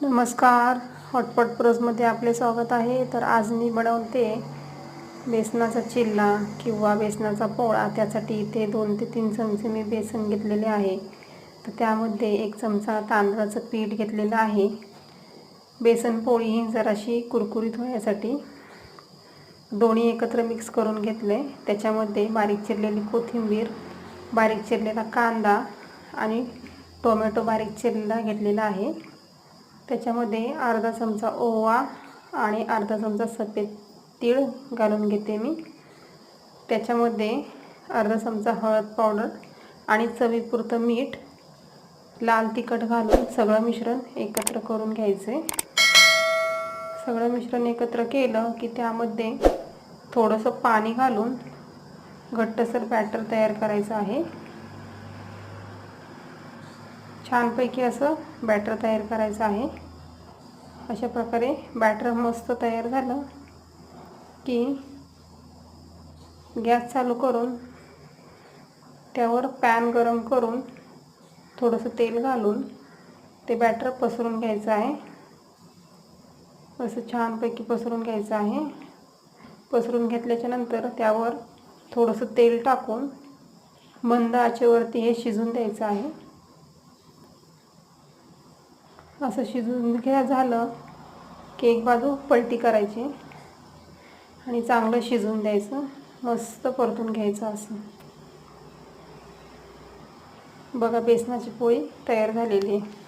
नमस्कार, हॉटपॉट प्रोजमध्ये आपले स्वागत आहे। तर आज मी बनवते बेसनाचा चिल्ला किंवा बेसनाचा पोळा। त्यासाठी इथे 2 ते 3 चमचे मी बेसन घेतलेले आहे। तर त्यामध्ये 1 चमचा तांदळाचं पीठ घेतलेलं आहे। बेसन पोळी जराशी कुरकुरीत होण्यासाठी दोन्ही एकत्र मिक्स करून घेतले। त्याच्यामध्ये बारीक चिरलेली कोथिंबीर, बारीक चिरलेला कांदा आणि टोमॅटो बारीक चिरलेला घेतलेला आहे। त्याच्यामध्ये अर्धा चमचा ओवा आणि अर्धा चमचा सफेद तीळ घालून घेते मी। त्याच्यामध्ये अर्धा चमचा हळद पावडर आणि चवीपुरतं मीठ, लाल तिखट घालून सगळं मिश्रण एकत्र करून घ्यायचे। सगळं मिश्रण एकत्र केलं की त्यामध्ये थोडंसं पाणी घालून घट्टसर बॅटर तयार करायचं आहे। छानपैकी असं बॅटर तयार करायचं आहे। अशा प्रकारे बॅटर मस्त तयार झालं की गॅस चालू करून त्यावर पॅन गरम करून थोडंसं तेल घालून ते बॅटर पसरून घ्यायचं आहे। असं छानपैकी पसरून घ्यायचं आहे। पसरून घेतल्याच्या नंतर त्यावर थोडंसं तेल टाकून मंद आचेवरती हे शिजून द्यायचं आहे। असं शिजून झालं की एक बाजू पलटी करायची आणि चांगलं शिजून द्यायचं, मस्त परतून घ्यायचं। असं बघा, बेसनाची पोळी तयार झालेली आहे।